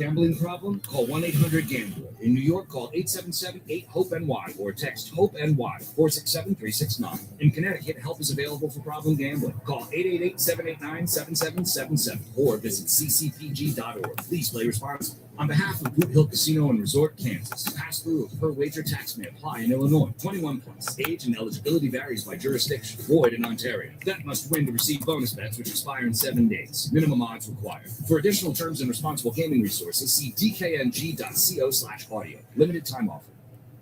Gambling problem? Call 1-800-GAMBLER. In New York, call 877-8-HOPE-NY or text HOPE-NY 467-369. In Connecticut, help is available for problem gambling. Call 888-789-7777 or visit ccpg.org. Please play responsibly. On behalf of Boot Hill Casino and Resort, Kansas, pass-through of per-wager tax may apply in Illinois. 21 plus. Age and eligibility varies by jurisdiction. Void in Ontario. Bet must win to receive bonus bets, which expire in 7 days. Minimum odds required. For additional terms and responsible gaming resources, see dkng.co/audio. Limited time offer.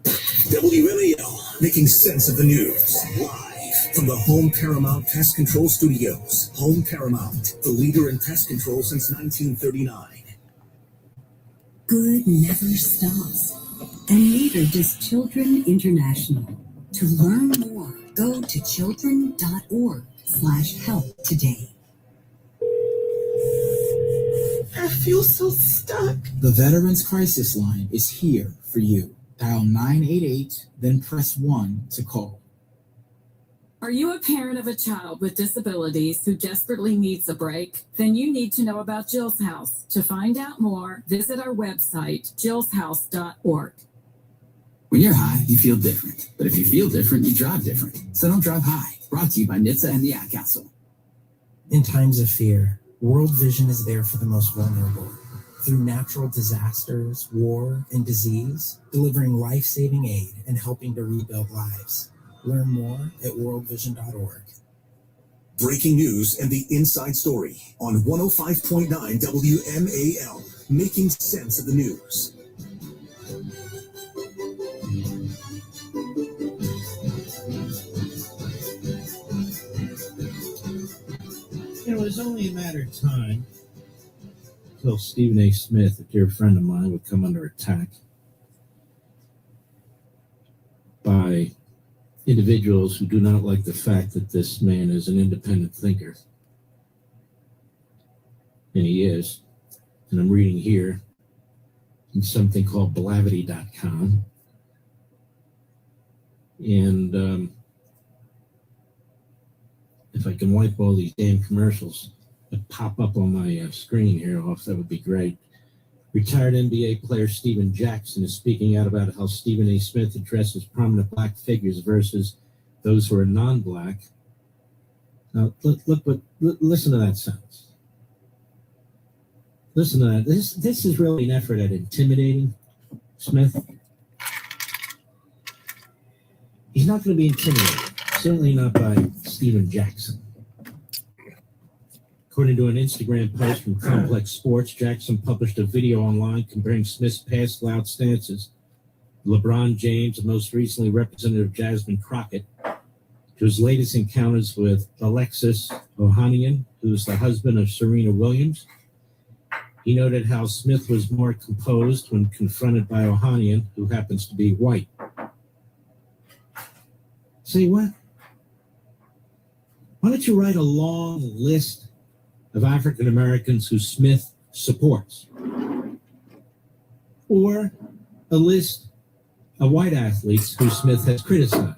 WMAL, making sense of the news. Live from the Home Paramount Pest Control Studios. Home Paramount, the leader in pest control since 1939. Good never stops. And neither does Children International. To learn more, go to children.org/help today. I feel so stuck. The Veterans Crisis Line is here for you. Dial 988, then press 1 to call. Are you a parent of a child with disabilities who desperately needs a break? Then you need to know about Jill's House. To find out more, visit our website, jillshouse.org. When you're high, you feel different. But if you feel different, you drive different. So don't drive high. Brought to you by NHTSA and the Ad Council. In times of fear, World Vision is there for the most vulnerable. Through natural disasters, war, and disease, delivering life-saving aid and helping to rebuild lives. Learn more at worldvision.org. Breaking news and the inside story on 105.9 WMAL, making sense of the news. It was only a matter of time until Stephen A. Smith, a dear friend of mine, would come under attack by individuals who do not like the fact that this man is an independent thinker. And he is. And I'm reading here in something called blavity.com. And if I can wipe all these damn commercials that pop up on my screen here off, that would be great. Retired NBA player Stephen Jackson is speaking out about how Stephen A. Smith addresses prominent black figures versus those who are non-black. Now, listen to that sentence. Listen to that. This is really an effort at intimidating Smith. He's not going to be intimidated. Certainly not by Stephen Jackson. According to an Instagram post from Complex Sports, Jackson published a video online comparing Smith's past loud stances, LeBron James, and most recently Representative Jasmine Crockett, to his latest encounters with Alexis Ohanian, who's the husband of Serena Williams. He noted how Smith was more composed when confronted by Ohanian, who happens to be white. Say what? Why don't you write a long list of African Americans who Smith supports? Or a list of white athletes who Smith has criticized?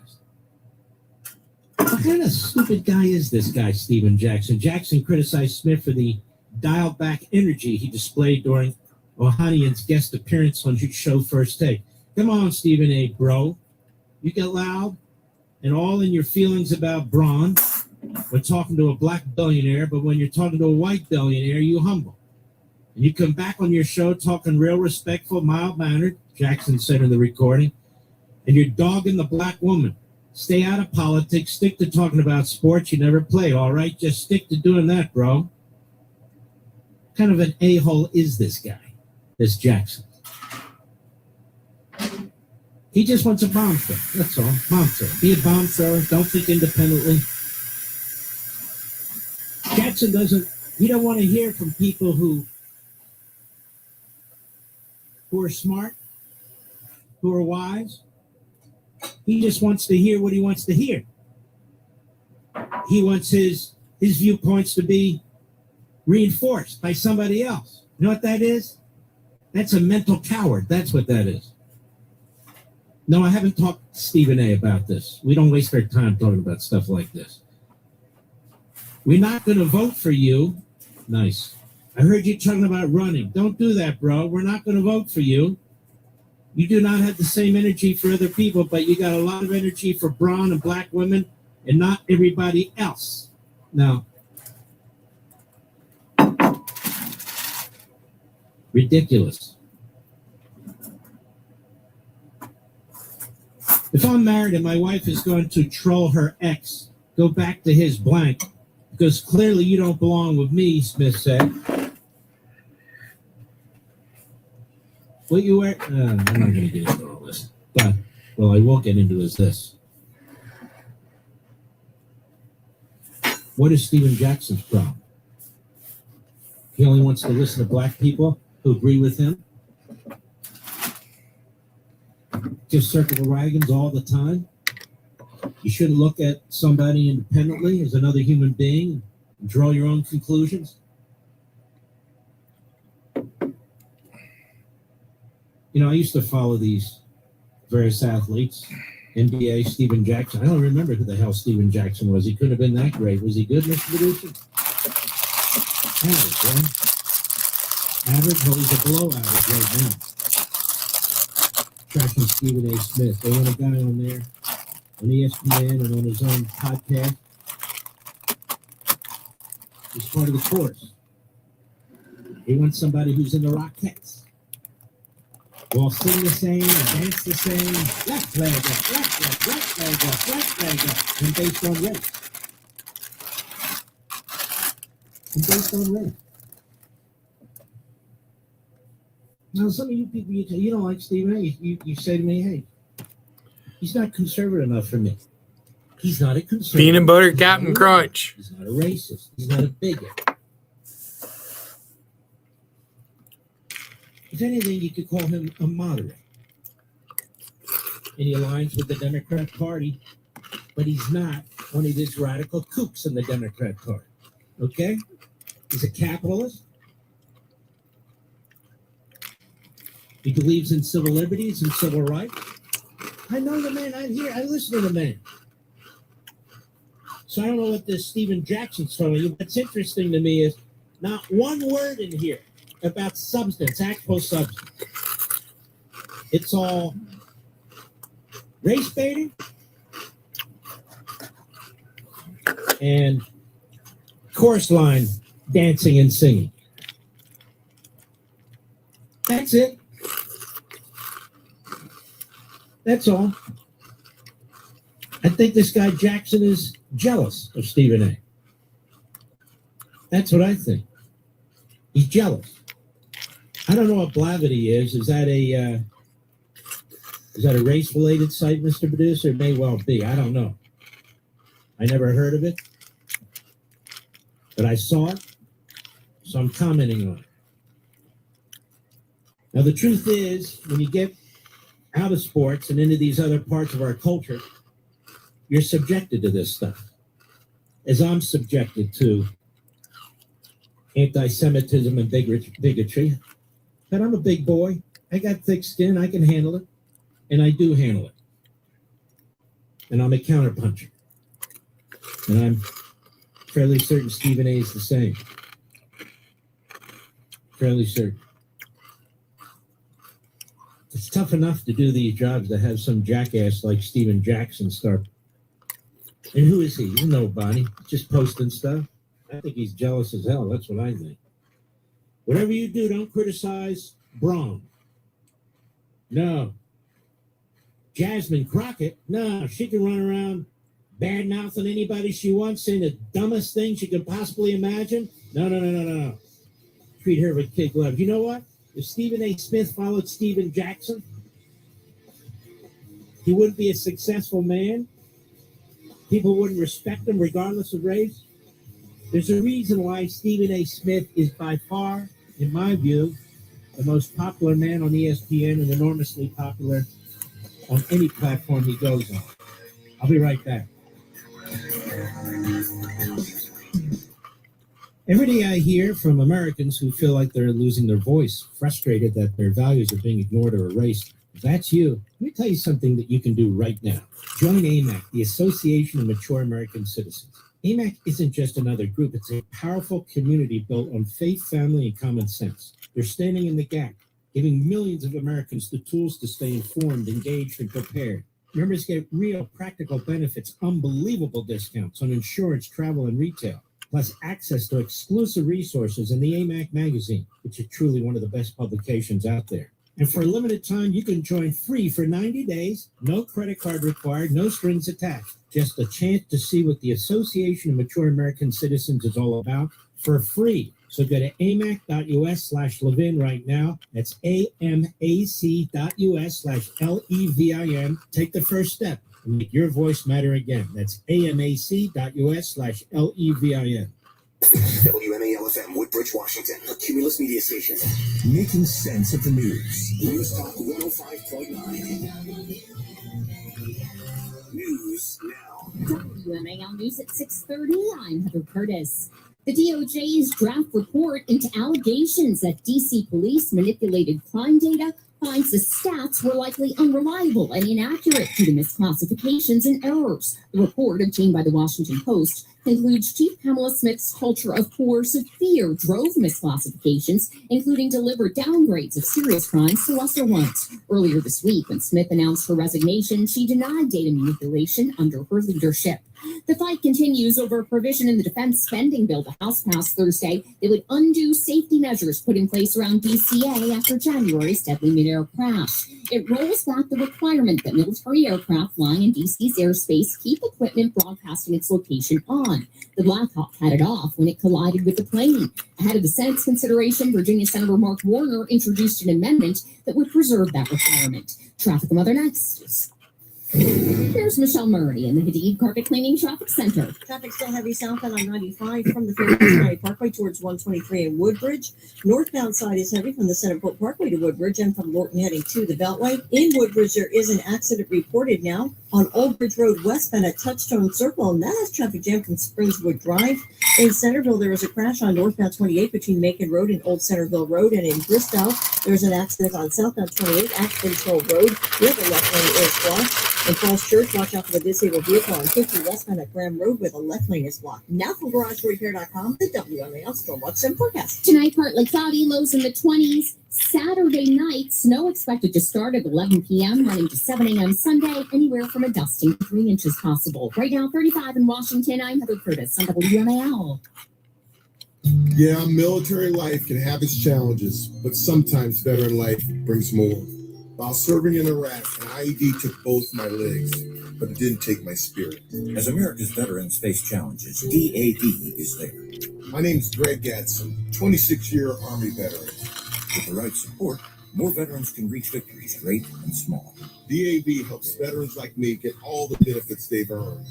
What kind of stupid guy is this guy, Stephen Jackson? Jackson criticized Smith for the dialed-back energy he displayed during Ohanian's guest appearance on his show First Take. Come on, Stephen A. Bro. You get loud and all in your feelings about Braun when talking to a black billionaire, but when you're talking to a white billionaire, you humble. And you come back on your show talking real respectful, mild-mannered, Jackson said in the recording, and you're dogging the black woman. Stay out of politics. Stick to talking about sports you never played, all right? Just stick to doing that, bro. What kind of an a-hole is this guy, this Jackson? He just wants a bomb thrower. That's all. Bomb thrower. Be a bomb thrower. Don't think independently. Jackson he don't want to hear from people who are smart, who are wise. He just wants to hear what he wants to hear. He wants his viewpoints to be reinforced by somebody else. You know what that is? That's a mental coward. That's what that is. No, I haven't talked to Stephen A. about this. We don't waste our time talking about stuff like this. We're not going to vote for you. Nice. I heard you talking about running. Don't do that, bro. We're not going to vote for you. You do not have the same energy for other people, but you got a lot of energy for brown and black women and not everybody else. Now, ridiculous. If I'm married and my wife is going to troll her ex, go back to his blank, because clearly you don't belong with me, Smith said. What you wear? I'm not going to get into all this. But, well, I will get into is this. What is Stephen Jackson's problem? He only wants to listen to black people who agree with him. Just circle the wagons all the time. You shouldn't look at somebody independently as another human being and draw your own conclusions. You know, I used to follow these various athletes. NBA, Stephen Jackson. I don't remember who the hell Stephen Jackson was. He couldn't have been that great. Was he good, Mr. Producer? Average, right? Average? Well, he's a below average right now. Trashing Stephen A. Smith. They want a guy on there on ESPN and on his own podcast. He's part of the chorus. They want somebody who's in the Rockettes. We'll sing the same and dance the same. Left leg up, left leg, left leg up, left leg up. And based on race. And based on race. Now, some of you people, you don't like Stephen A. You say to me, hey, he's not conservative enough for me. He's not a conservative. Peanut butter Captain Crunch. He's not a racist. He's not a bigot. If anything, you could call him a moderate. And he aligns with the Democrat Party, but he's not one of these radical kooks in the Democrat Party. Okay? He's a capitalist. He believes in civil liberties and civil rights. I know the man. I listen to the man. So I don't know what this Stephen Jackson's telling you. What's interesting to me is not one word in here about substance, actual substance. It's all race baiting and chorus line dancing and singing. That's it. That's all. I think this guy Jackson is jealous of Stephen A. That's what I think. He's jealous. I don't know what Blavity is. Is that a race-related site, Mr. Producer? It may well be. I don't know. I never heard of it, but I saw it, so I'm commenting on it. Now, the truth is, when you get out of sports and into these other parts of our culture, you're subjected to this stuff, as I'm subjected to anti-Semitism and bigotry. But I'm a big boy. I got thick skin. I can handle it. And I do handle it. And I'm a counterpuncher. And I'm fairly certain Stephen A. is the same. Fairly certain. It's tough enough to do these jobs to have some jackass like Stephen Jackson start. And who is he? You know, Bonnie. Just posting stuff. I think he's jealous as hell. That's what I think. Whatever you do, don't criticize Braun. No. Jasmine Crockett, no, she can run around bad-mouthing anybody she wants, saying the dumbest thing she could possibly imagine. No. Treat her with kid gloves. You know what? If Stephen A. Smith followed Stephen Jackson, he wouldn't be a successful man. People wouldn't respect him regardless of race. There's a reason why Stephen A. Smith is by far, in my view, the most popular man on ESPN and enormously popular on any platform he goes on. I'll be right back. Every day I hear from Americans who feel like they're losing their voice, frustrated that their values are being ignored or erased. If that's you, let me tell you something that you can do right now. Join AMAC, the Association of Mature American Citizens. AMAC isn't just another group, it's a powerful community built on faith, family, and common sense. They're standing in the gap, giving millions of Americans the tools to stay informed, engaged, and prepared. Members get real practical benefits, unbelievable discounts on insurance, travel, and retail, plus access to exclusive resources in the AMAC magazine, which is truly one of the best publications out there. And for a limited time, you can join free for 90 days, no credit card required, no strings attached. Just a chance to see what the Association of Mature American Citizens is all about for free. So go to amac.us/Levin right now. That's amac.us/LEVIN. Take the first step and make your voice matter again. That's amac.us/LEVIN. WMAL-FM, Woodbridge, Washington, a Cumulus media station. Making sense of the news. News Talk 105.9. News now. WMAL News at 6:30. I'm Heather Curtis. The DOJ's draft report into allegations that D.C. police manipulated crime data finds the stats were likely unreliable and inaccurate due to misclassifications and errors. The report, obtained by the Washington Post, concludes Chief Pamela Smith's culture of coercive fear drove misclassifications, including deliberate downgrades of serious crimes to lesser ones. Earlier this week, when Smith announced her resignation, she denied data manipulation under her leadership. The fight continues over a provision in the defense spending bill the House passed Thursday that would undo safety measures put in place around DCA after January's deadly mid-air crash. It rolls back the requirement that military aircraft flying in DC's airspace keep equipment broadcasting its location on. The Black Hawk had it off when it collided with the plane. Ahead of the Senate's consideration, Virginia Senator Mark Warner introduced an amendment that would preserve that requirement. Traffic and weather next. Here's Michelle Murray in the Hadid Carpet Cleaning Traffic Center. Traffic still heavy southbound on 95 from the Fairfax County Parkway towards 123 in Woodbridge. Northbound side is heavy from the Centerport Parkway to Woodbridge and from Lorton heading to the Beltway. In Woodbridge, there is an accident reported now on Old Bridge Road westbound at Touchstone Circle, and that has traffic jam from Springswood Drive. In Centerville, there was a crash on northbound 28 between Macon Road and Old Centerville Road, and in Bristow, there's an accident on southbound 28 at Control Road. The other left lane is blocked. In Falls Church, watch out for the disabled vehicle on 50 westbound at Graham Road where the left lane is blocked. Now from GarageRepair.com, the WMAL Stormwatch and Forecast. Tonight, partly cloudy, lows in the 20s. Saturday night, snow expected to start at 11 p.m., running to 7 a.m. Sunday, anywhere from a dusting 3 inches possible. Right now, 35 in Washington. I'm Heather Curtis on WMAL. Yeah, military life can have its challenges, but sometimes veteran life brings more. While serving in Iraq, an IED took both my legs, but it didn't take my spirit. As America's veterans face challenges, DAV is there. My name is Greg Gatson, 26-year Army veteran. With the right support, more veterans can reach victories, great and small. DAV helps veterans like me get all the benefits they've earned,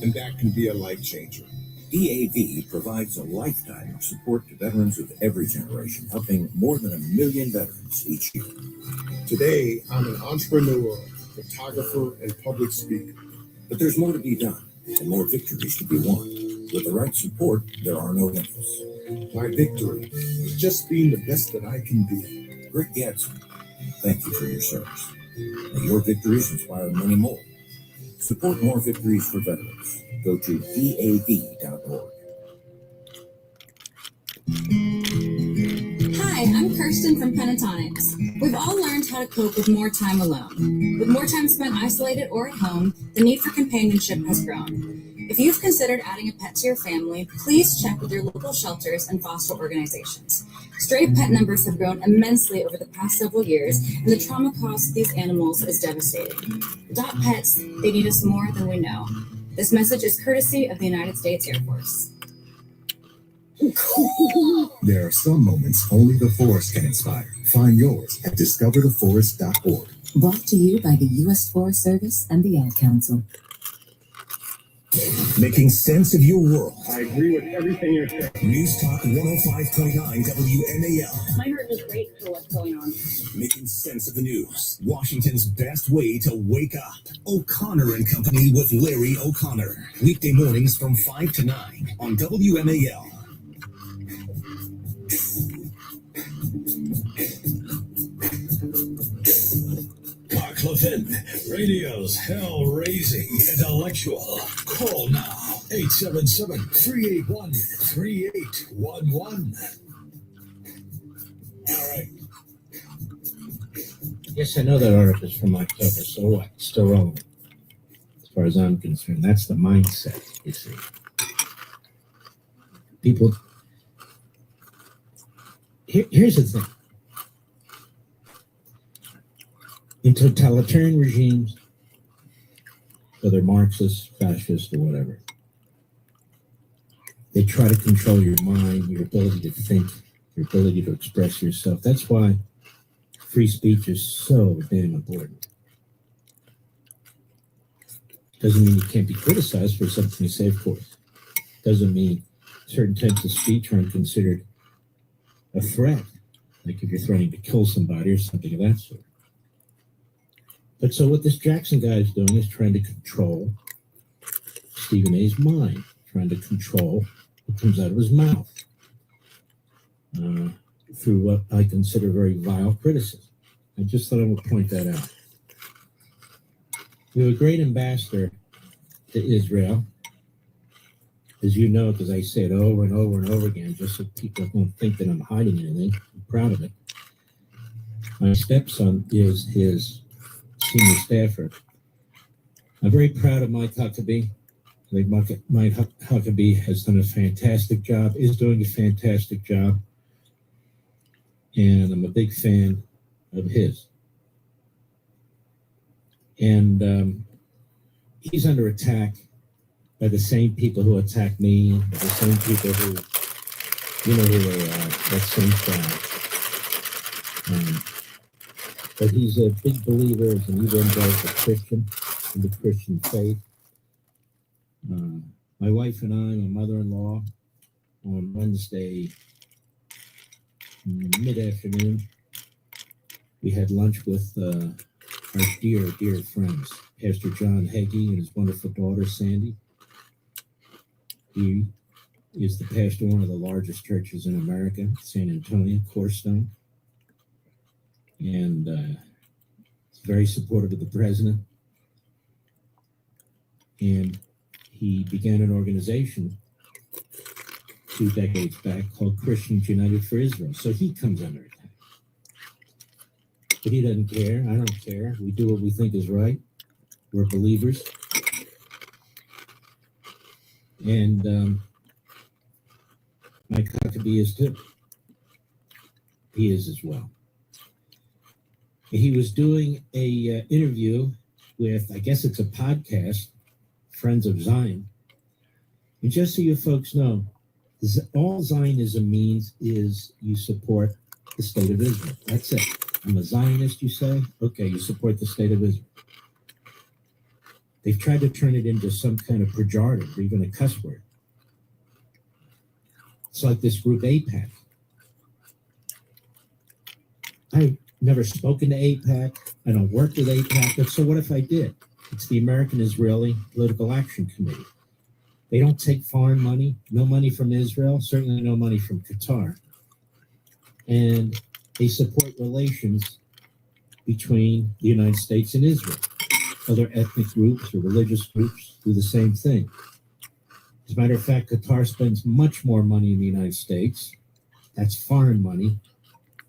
and that can be a life changer. DAV provides a lifetime of support to veterans of every generation, helping more than 1 million veterans each year. Today, I'm an entrepreneur, photographer, and public speaker. But there's more to be done, and more victories to be won. With the right support, there are no limits. My victory is just being the best that I can be. Rick Gadsden, thank you for your service. May your victories inspire many more. Support more victories for veterans. Go to DAV.org. Hi, I'm Kirsten from Pentatonics. We've all learned how to cope with more time alone. With more time spent isolated or at home, the need for companionship has grown. If you've considered adding a pet to your family, please check with your local shelters and foster organizations. Stray pet numbers have grown immensely over the past several years, and the trauma caused to these animals is devastating. Adopt pets, they need us more than we know. This message is courtesy of the United States Air Force. There are some moments only the forest can inspire. Find yours at discovertheforest.org. Brought to you by the U.S. Forest Service and the Ad Council. Making sense of your world. I agree with everything you're saying. News Talk 105.9 WMAL. My heart was great for what's going on. Making sense of the news. Washington's best way to wake up. O'Connor and Company with Larry O'Connor. Weekday mornings from 5 to 9 on WMAL. Levin, radio's hell-raising intellectual. Call now, 877-381-3811. All right. Yes, I know that article is from October, so what? It's still relevant. As far as I'm concerned, that's the mindset, you see. People, here's the thing. In totalitarian regimes, whether Marxist, fascist, or whatever, they try to control your mind, your ability to think, your ability to express yourself. That's why free speech is so damn important. Doesn't mean you can't be criticized for something you say, of course. Doesn't mean certain types of speech aren't considered a threat, like if you're threatening to kill somebody or something of that sort. But so what this Jackson guy is doing is trying to control Stephen A's mind, trying to control what comes out of his mouth through what I consider very vile criticism. I just thought I would point that out. We have a great ambassador to Israel, as you know, because I say it over and over and over again, just so people don't think that I'm hiding anything. I'm proud of it. My stepson is his senior staffer. I'm very proud of Mike Huckabee. I think Mike Huckabee has done a fantastic job, is doing a fantastic job, and I'm a big fan of his. And he's under attack by the same people who attack me, the same people who, you know who they are, that same crowd. But he's a big believer as an evangelical Christian in the Christian faith. My wife and I, my mother-in-law, on Wednesday mid-afternoon, we had lunch with our dear friends, Pastor John Hayde and his wonderful daughter, Sandy. He is the pastor of one of the largest churches in America, San Antonio, Cornerstone. And he's very supportive of the president. And he began an organization 2 decades back called Christians United for Israel. So he comes under attack. But he doesn't care. I don't care. We do what we think is right. We're believers. And Mike Huckabee is too. He is as well. He was doing a interview with, I guess it's a podcast, Friends of Zion. And just so you folks know, all Zionism means is you support the state of Israel. That's it. I'm a Zionist, you say? Okay, you support the state of Israel. They've tried to turn it into some kind of pejorative or even a cuss word. It's like this group AIPAC. I've never spoken to AIPAC. I don't work with AIPAC, but so what if I did? It's the American Israeli Political Action Committee. They don't take foreign money, no money from Israel, certainly no money from Qatar. And they support relations between the United States and Israel. Other ethnic groups or religious groups do the same thing. As a matter of fact, Qatar spends much more money in the United States, that's foreign money,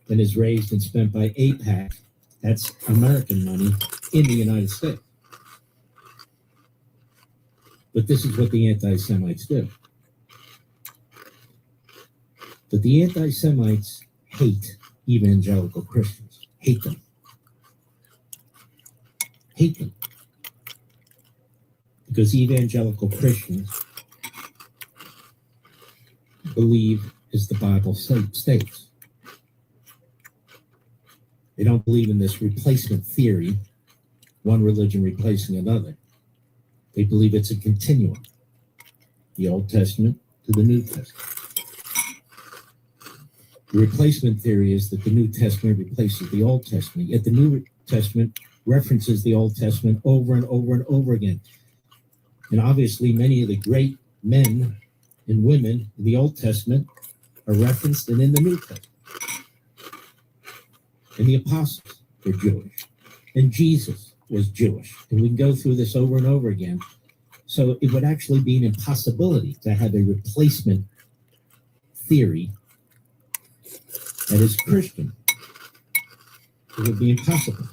than is raised and spent by AIPAC, that's American money, in the United States. But this is what the anti-Semites do. But the anti-Semites hate evangelical Christians, hate them. Hate them. Because evangelical Christians believe as the Bible states. They don't believe in this replacement theory, one religion replacing another. They believe it's a continuum, the Old Testament to the New Testament. The replacement theory is that the New Testament replaces the Old Testament, yet the New Testament references the Old Testament over and over and over again. And obviously, many of the great men and women in the Old Testament are referenced and in the New Testament. And the apostles were Jewish. And Jesus was Jewish. And we can go through this over and over again. So it would actually be an impossibility to have a replacement theory that is Christian. It would be impossible.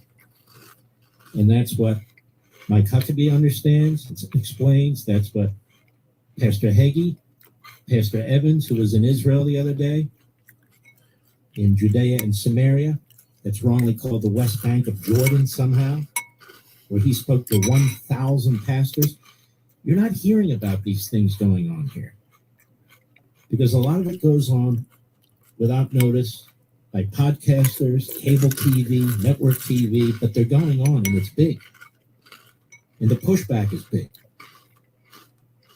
And that's what Mike Huckabee understands, explains. That's what Pastor Hayde, Pastor Evans, who was in Israel the other day, in Judea and Samaria, that's wrongly called the West Bank of Jordan somehow, where he spoke to 1,000 pastors. You're not hearing about these things going on here because a lot of it goes on without notice by podcasters, cable TV, network TV, but they're going on and it's big. And the pushback is big.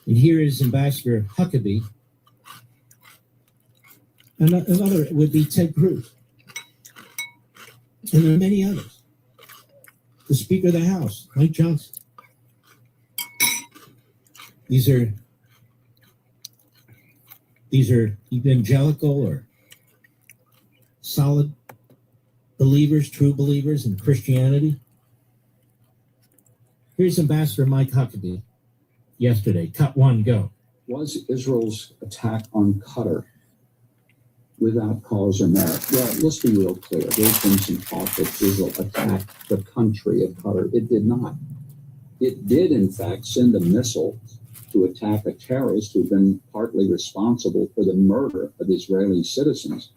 And here is Ambassador Huckabee. Another would be Ted Cruz. And there are many others. The Speaker of the House, Mike Johnson. These are evangelical or solid believers, true believers in Christianity. Here's Ambassador Mike Huckabee yesterday. Cut one, go. Was Israel's attack on Qatar without cause or merit? Well, let's be real clear. There's been some talk that Israel attacked the country of Qatar. It did not. It did, in fact, send a missile to attack a terrorist who'd been partly responsible for the murder of Israeli citizens,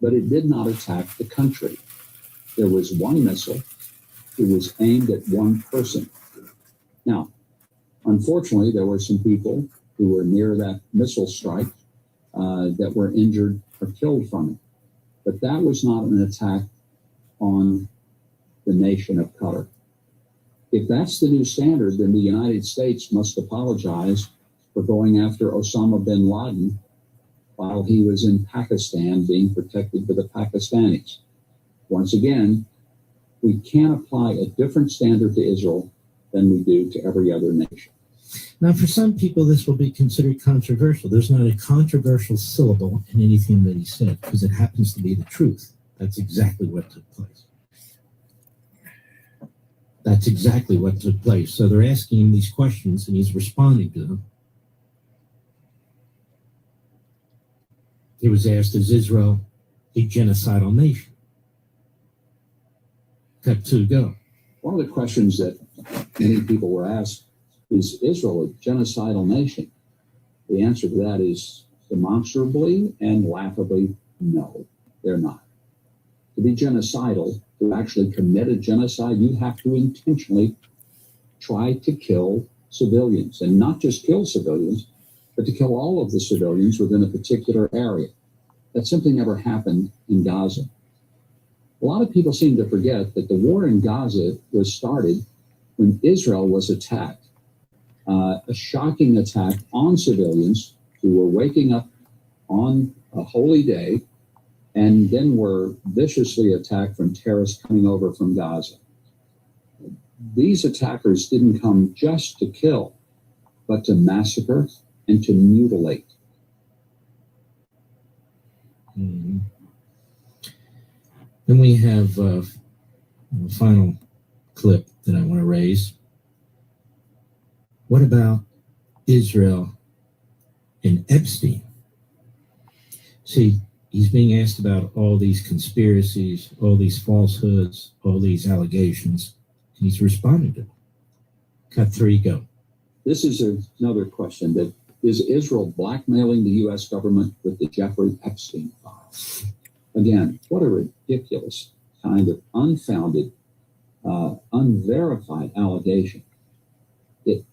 but it did not attack the country. There was one missile. It was aimed at one person. Now, unfortunately, there were some people who were near that missile strike that were injured or killed from it. But that was not an attack on the nation of Qatar. If that's the new standard, then the United States must apologize for going after Osama bin Laden while he was in Pakistan being protected by the Pakistanis. Once again, we can't apply a different standard to Israel than we do to every other nation. Now, for some people, this will be considered controversial. There's not a controversial syllable in anything that he said because it happens to be the truth. That's exactly what took place. That's exactly what took place. So they're asking him these questions and he's responding to them. He was asked, is Israel a genocidal nation? Cut two, go. One of the questions that many people were asked, is Israel a genocidal nation? The answer to that is demonstrably and laughably, no, they're not. To be genocidal, to actually commit a genocide, you have to intentionally try to kill civilians, and not just kill civilians, but to kill all of the civilians within a particular area. That simply never happened in Gaza. A lot of people seem to forget that the war in Gaza was started when Israel was attacked. A shocking attack on civilians who were waking up on a holy day and then were viciously attacked from terrorists coming over from Gaza. These attackers didn't come just to kill, but to massacre and to mutilate. Mm-hmm. Then we have a final clip that I want to raise. What about Israel and Epstein? See, he's being asked about all these conspiracies, all these falsehoods, all these allegations, and he's responding to them. Cut three, go. This is another question. That is Israel blackmailing the U.S. government with the Jeffrey Epstein files? Again, what a ridiculous kind of unfounded, unverified allegation. It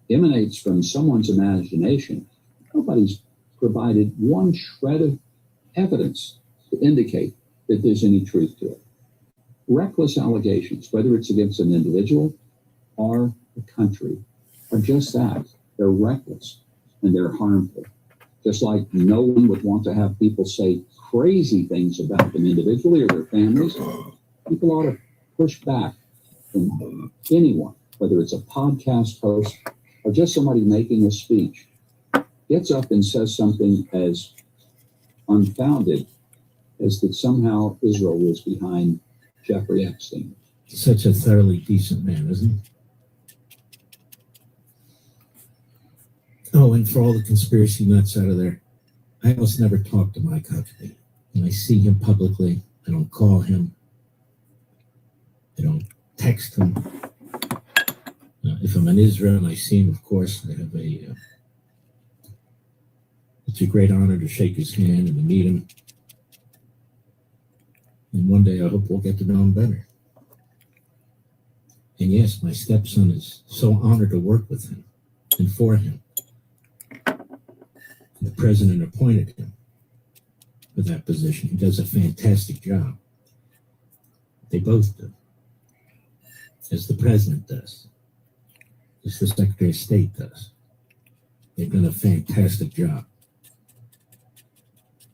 emanates from someone's imagination. Nobody's provided one shred of evidence to indicate that there's any truth to it. Reckless allegations, whether it's against an individual or a country, are just that. They're reckless and they're harmful. Just like no one would want to have people say crazy things about them individually or their families, people ought to push back from anyone, whether it's a podcast host or just somebody making a speech, gets up and says something as unfounded as that somehow Israel was behind Jeffrey Epstein. Such a thoroughly decent man, isn't he? Oh, and for all the conspiracy nuts out of there, I almost never talk to Mike Huckabee. When I see him publicly, I don't call him. I don't text him. If I'm in Israel and I see him, of course, I have it's a great honor to shake his hand and to meet him. And one day I hope we'll get to know him better. And yes, my stepson is so honored to work with him and for him. The president appointed him for that position. He does a fantastic job. They both do. As the president does. As the Secretary of State does. They've done a fantastic job.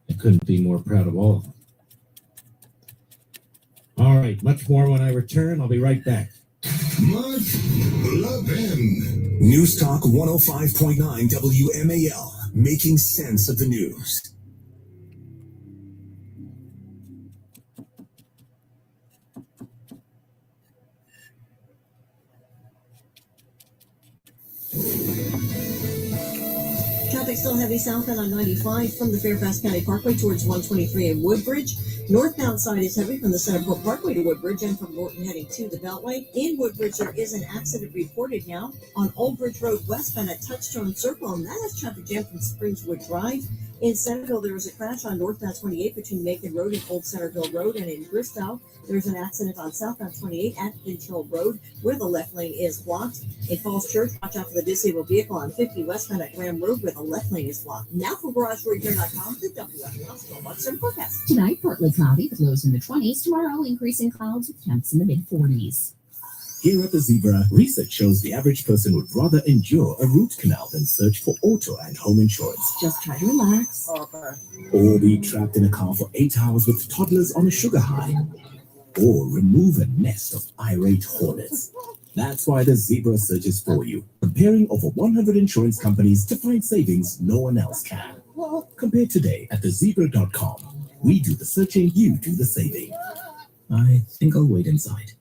I couldn't be more proud of all of them. All right, much more when I return. I'll be right back. Mark Levin. News Talk 105.9 WMAL. Making sense of the news. Traffic still heavy southbound on 95 from the Fairfax County Parkway towards 123 in Woodbridge. Northbound side is heavy from the Centerport Parkway to Woodbridge and from Norton heading to the Beltway. In Woodbridge, there is an accident reported now on Old Bridge Road westbound at Touchstone Circle, and that has traffic jam from Springswood Drive. In Centerville, there was a crash on northbound 28 between Macon Road and Old Centerville Road, and in Bristow, there's an accident on southbound 28 at Finch Hill Road where the left lane is blocked. In Falls Church, watch out for the disabled vehicle on 50 westbound at Graham Road where the left lane is blocked. Now for GarageRadio.com, the WFM Storm Watch and Forecast. Tonight, partly cloudy with lows in the 20s. Tomorrow, increasing clouds with temps in the mid-40s. Here at the Zebra, research shows the average person would rather endure a root canal than search for auto and home insurance. Just try to relax. Or be trapped in a car for 8 hours with toddlers on a sugar high. Or remove a nest of irate hornets. That's why the Zebra searches for you, comparing over 100 insurance companies to find savings no one else can. Compare today at thezebra.com. We do the searching, you do the saving. I think I'll wait inside.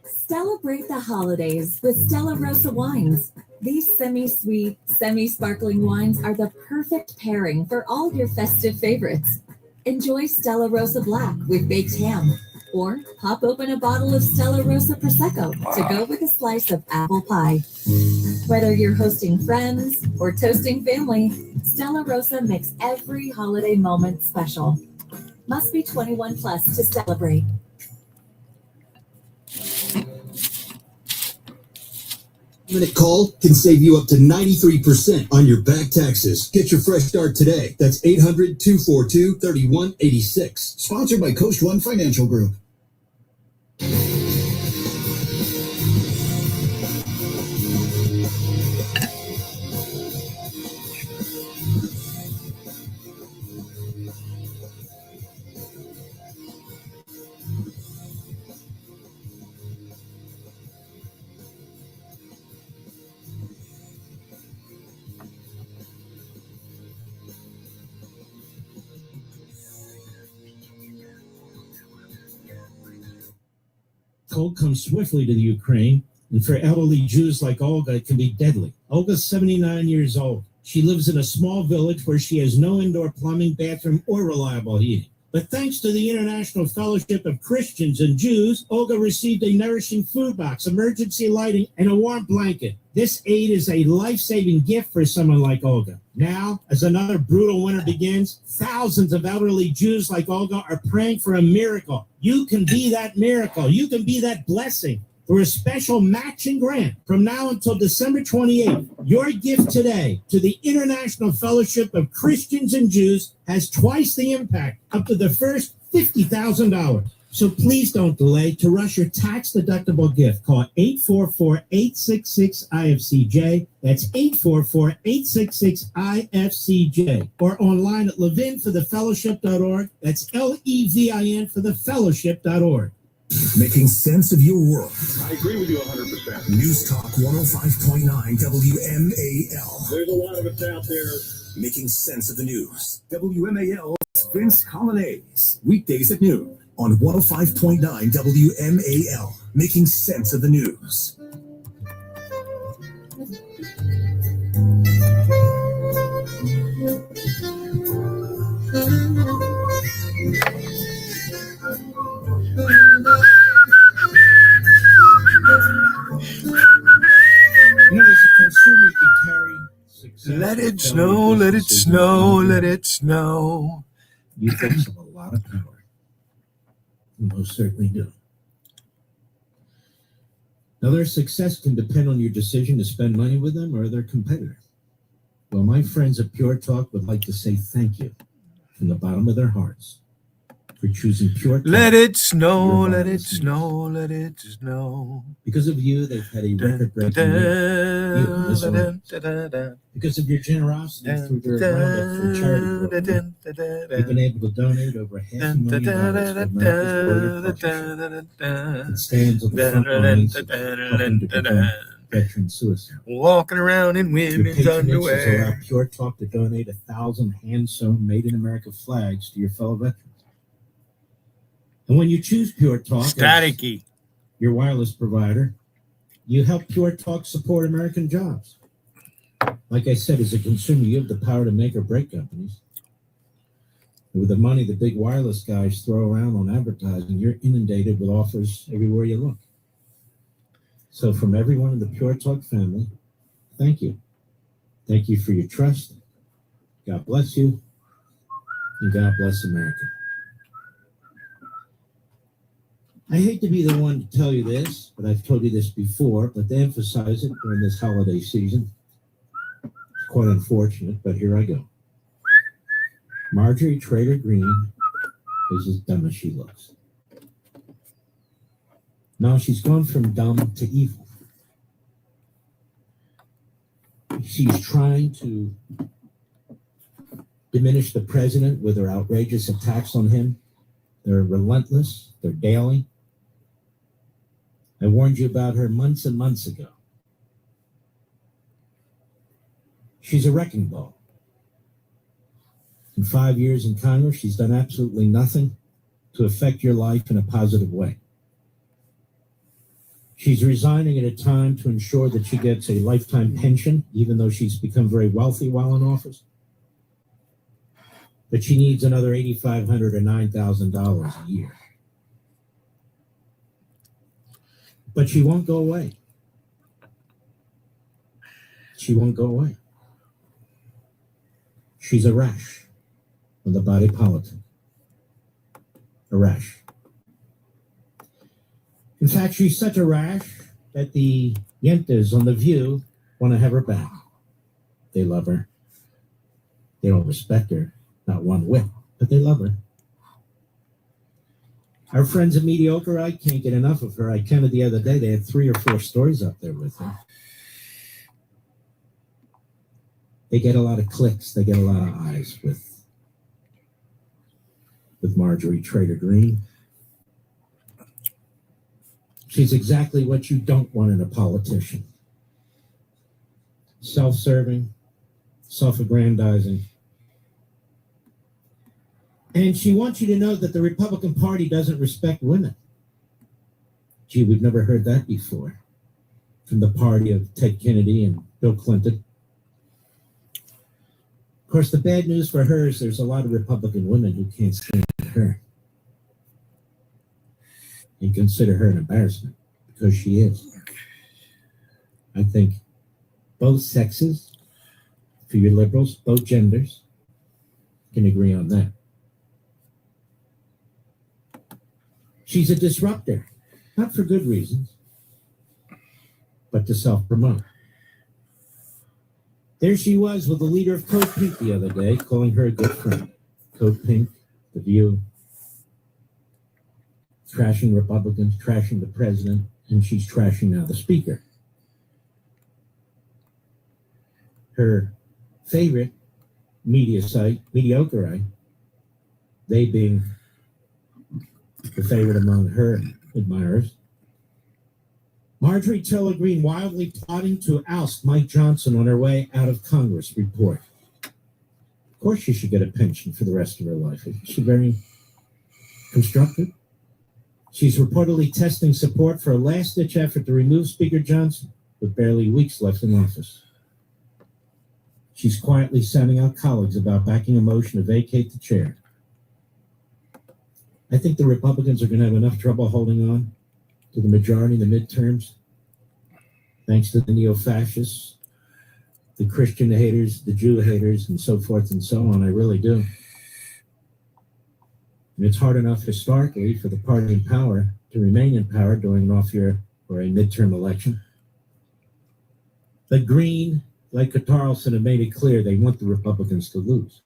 Celebrate the holidays with Stella Rosa wines. These semi-sweet, semi-sparkling wines are the perfect pairing for all your festive favorites. Enjoy Stella Rosa Black with baked ham, or pop open a bottle of Stella Rosa Prosecco to go with a slice of apple pie. Whether you're hosting friends or toasting family, Stella Rosa makes every holiday moment special. Must be 21 plus to celebrate. Minute call can save you up to 93% on your back taxes. Get your fresh start today. That's 800-242-3186. Sponsored by Coast One Financial Group. Cold comes swiftly to the Ukraine, and for elderly Jews like Olga, it can be deadly. Olga's 79 years old. She lives in a small village where she has no indoor plumbing, bathroom, or reliable heating. But thanks to the International Fellowship of Christians and Jews, Olga received a nourishing food box, emergency lighting, and a warm blanket. This aid is a life-saving gift for someone like Olga. Now, as another brutal winter begins, thousands of elderly Jews like Olga are praying for a miracle. You can be that miracle. You can be that blessing. For a special matching grant from now until December 28th, your gift today to the International Fellowship of Christians and Jews has twice the impact, up to the first $50,000. So please don't delay. To rush your tax-deductible gift, call 844-866-IFCJ. That's 844-866-IFCJ. Or online at levinforthefellowship.org. That's Levin for thefellowship.org. Making sense of your world. I agree with you 100%. News Talk 105.9 WMAL. There's a lot of us out there. Making sense of the news. WMAL's Vince Colonnese. Weekdays at noon on 105.9 WMAL. Making sense of the news. You know, as a consumer, you can carry success. Let it snow, let it snow, let it snow. You folks have a lot of power. You most certainly do. Now, their success can depend on your decision to spend money with them or their competitor. Well, my friends at Pure Talk would like to say thank you from the bottom of their hearts for choosing Pure Talk. Let it snow, let it snow, let it snow. Because of you, they've had a record-breaking year. You, Miss Owens. Because of your generosity through their roundup for charity program, you've been able to donate over $500,000 for America's Warrior Partnership. It stands on the front lines of helping to prevent veteran suicide. Walking around in Your women's patronage has underwear. allowed Pure Talk to donate 1,000 hand-sewn Made-in-America flags to your fellow veterans. And when you choose Pure Talk Staticky. as your wireless provider, you help Pure Talk support American jobs. Like I said, as a consumer, you have the power to make or break companies. And with the money the big wireless guys throw around on advertising, you're inundated with offers everywhere you look. So from everyone in the Pure Talk family, thank you. Thank you for your trust. God bless you. And God bless America. I hate to be the one to tell you this, but I've told you this before, but to emphasize it during this holiday season, it's quite unfortunate, but here I go. Marjorie Trader Green is as dumb as she looks. Now she's gone from dumb to evil. She's trying to diminish the president with her outrageous attacks on him. They're relentless. They're daily. I warned you about her months and months ago. She's a wrecking ball. In 5 years in Congress, she's done absolutely nothing to affect your life in a positive way. She's resigning at a time to ensure that she gets a lifetime pension, even though she's become very wealthy while in office. But she needs another $8,500 or $9,000 a year. But she won't go away. She won't go away. She's a rash on the body politic. A rash. In fact, she's such a rash that the Yentas on The View want to have her back. They love her. They don't respect her, not one whit, but they love her. Our friends at Mediocre, I can't get enough of her. I counted the other day, they had 3 or 4 stories up there with her. They get a lot of clicks, they get a lot of eyes with Marjorie Trader Green. She's exactly what you don't want in a politician. Self-serving, self-aggrandizing. And she wants you to know that the Republican Party doesn't respect women. Gee, we've never heard that before from the party of Ted Kennedy and Bill Clinton. Of course, the bad news for her is there's a lot of Republican women who can't stand her and consider her an embarrassment, because she is. I think both sexes, for your liberals, both genders, can agree on that. She's a disruptor, not for good reasons, but to self-promote. There she was with the leader of Code Pink the other day, calling her a good friend. Code Pink, The View, trashing Republicans, trashing the president, and she's trashing now the speaker. Her favorite media site, Mediocre, they being the favorite among her admirers. Marjorie Taylor Greene wildly plotting to oust Mike Johnson on her way out of Congress report. Of course she should get a pension for the rest of her life. Isn't she very constructive? She's reportedly testing support for a last-ditch effort to remove Speaker Johnson with barely weeks left in office. She's quietly sounding out colleagues about backing a motion to vacate the chair. I think the Republicans are going to have enough trouble holding on to the majority in the midterms, thanks to the neo-fascists, the Christian haters, the Jew haters, and so forth and so on. I really do. And it's hard enough historically for the party in power to remain in power during an off year or a midterm election. But Green, like Carlson, have made it clear they want the Republicans to lose.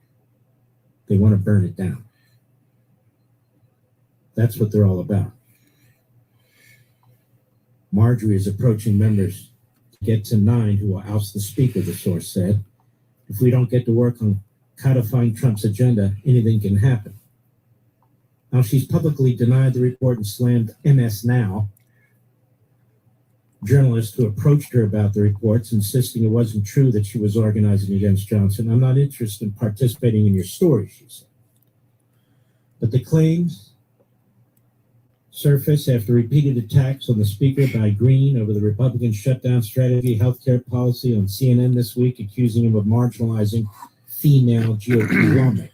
They want to burn it down. That's what they're all about. Marjorie is approaching members to get to 9 who will oust the speaker, the source said. If we don't get to work on codifying Trump's agenda, anything can happen. Now, she's publicly denied the report and slammed MS Now, journalist who approached her about the reports, insisting it wasn't true that she was organizing against Johnson. I'm not interested in participating in your story, she said. But the claims surface after repeated attacks on the speaker by Green over the Republican shutdown strategy, healthcare policy on CNN this week, accusing him of marginalizing female GOP lawmakers.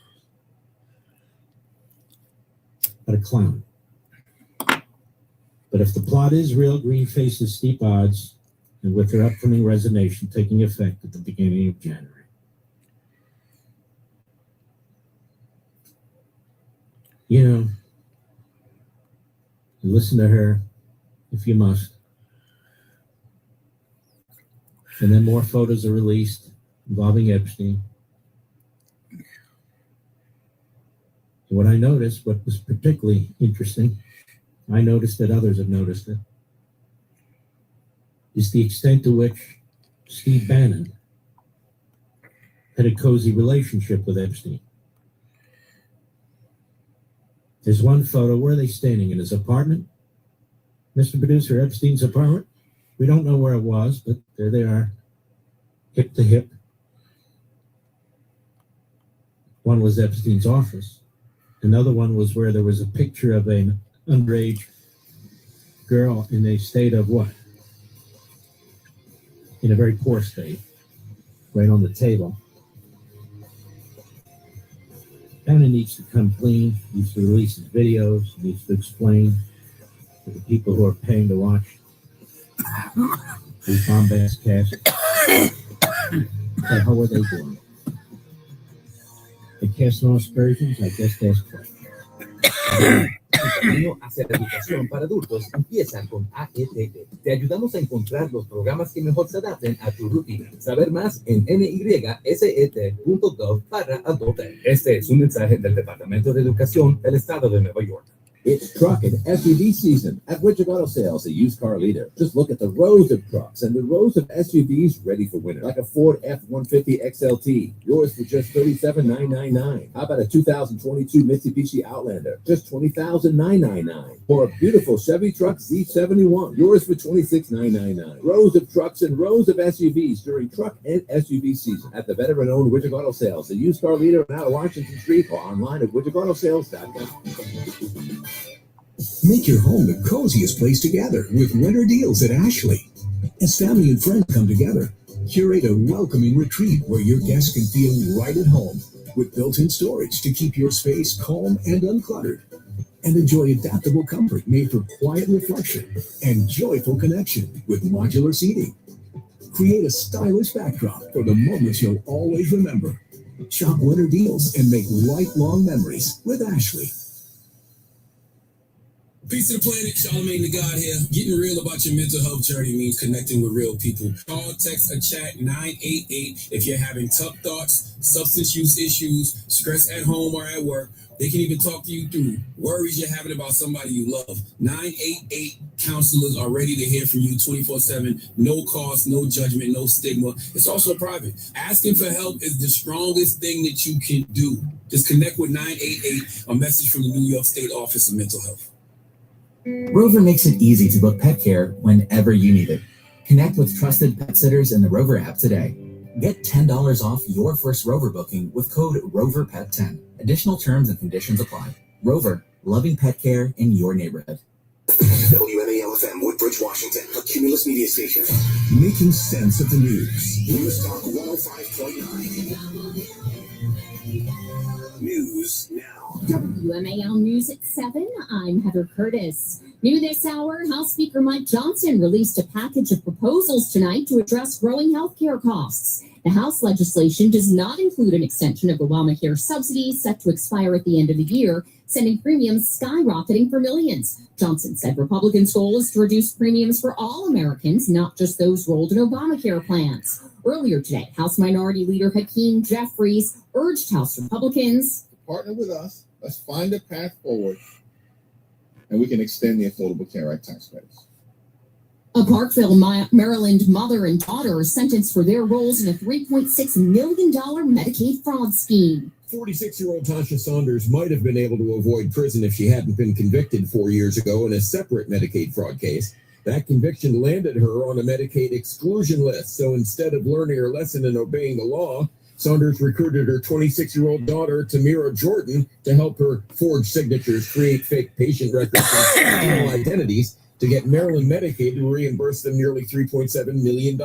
What a clown. But if the plot is real, Green faces steep odds, and with her upcoming resignation taking effect at the beginning of January. You know, listen to her if you must. And then more photos are released involving Epstein. And what I noticed, what was particularly interesting, I noticed that others have noticed it, is the extent to which Steve Bannon had a cozy relationship with Epstein. There's one photo. Where are they standing? In his apartment? Mr. Producer, Epstein's apartment? We don't know where it was, but there they are, hip to hip. One was Epstein's office. Another one was where there was a picture of an underage girl in a state of what? In a very poor state, right on the table. Bannon needs to come clean, needs to release his videos, needs to explain to the people who are paying to watch these bombast casts. What the hell are they doing? They cast no aspersions, I guess that's correct. El camino hacia la educación para adultos empieza con AETT. Te ayudamos a encontrar los programas que mejor se adapten a tu rutina. Saber más en nyset.gov/adultec. Este es un mensaje del Departamento de Educación del Estado de Nueva York. It's truck and SUV season at Widget Auto Sales, a used car leader. Just look at the rows of trucks and the rows of SUVs ready for winter, like a Ford F-150 XLT, yours for just $37,999. How about a 2022 Mitsubishi Outlander, just $20,999? Or a beautiful Chevy truck Z71, yours for $26,999. Rows of trucks and rows of SUVs during truck and SUV season at the veteran-owned Widget Auto Sales, a used car leader out of Washington Street, or online at widgetautosales.com. Make your home the coziest place to gather with winter deals at Ashley. As family and friends come together, curate a welcoming retreat where your guests can feel right at home with built-in storage to keep your space calm and uncluttered. And enjoy adaptable comfort made for quiet reflection and joyful connection with modular seating. Create a stylish backdrop for the moments you'll always remember. Shop winter deals and make lifelong memories with Ashley. Peace to the planet, Charlamagne the God here. Getting real about your mental health journey means connecting with real people. Call, text, or chat 988 if you're having tough thoughts, substance use issues, stress at home or at work. They can even talk to you through worries you're having about somebody you love. 988 counselors are ready to hear from you 24/7. No cost, no judgment, no stigma. It's also private. Asking for help is the strongest thing that you can do. Just connect with 988, a message from the New York State Office of Mental Health. Rover makes it easy to book pet care whenever you need it. Connect with trusted pet sitters in the Rover app today. Get $10 off your first Rover booking with code ROVERPET10. Additional terms and conditions apply. Rover, loving pet care in your neighborhood. WMAL-FM, Woodbridge, Washington, a Cumulus media station. Making sense of the news. News Talk 105.9. News news now. WMAL News at 7. I'm Heather Curtis. New this hour, House Speaker Mike Johnson released a package of proposals tonight to address growing health care costs. The House legislation does not include an extension of Obamacare subsidies set to expire at the end of the year, sending premiums skyrocketing for millions. Johnson said Republicans' goal is to reduce premiums for all Americans, not just those rolled in Obamacare plans. Earlier today, House Minority Leader Hakeem Jeffries urged House Republicans partner with us. Let's find a path forward, and we can extend the Affordable Care Act tax credits. A Parkville, Maryland mother and daughter are sentenced for their roles in a $3.6 million Medicaid fraud scheme. 46-year-old Tasha Saunders might have been able to avoid prison if she hadn't been convicted 4 years ago in a separate Medicaid fraud case. That conviction landed her on a Medicaid exclusion list, so instead of learning her lesson and obeying the law, Saunders recruited her 26-year-old daughter, Tamira Jordan, to help her forge signatures, create fake patient records, and steal identities to get Maryland Medicaid to reimburse them nearly $3.7 million.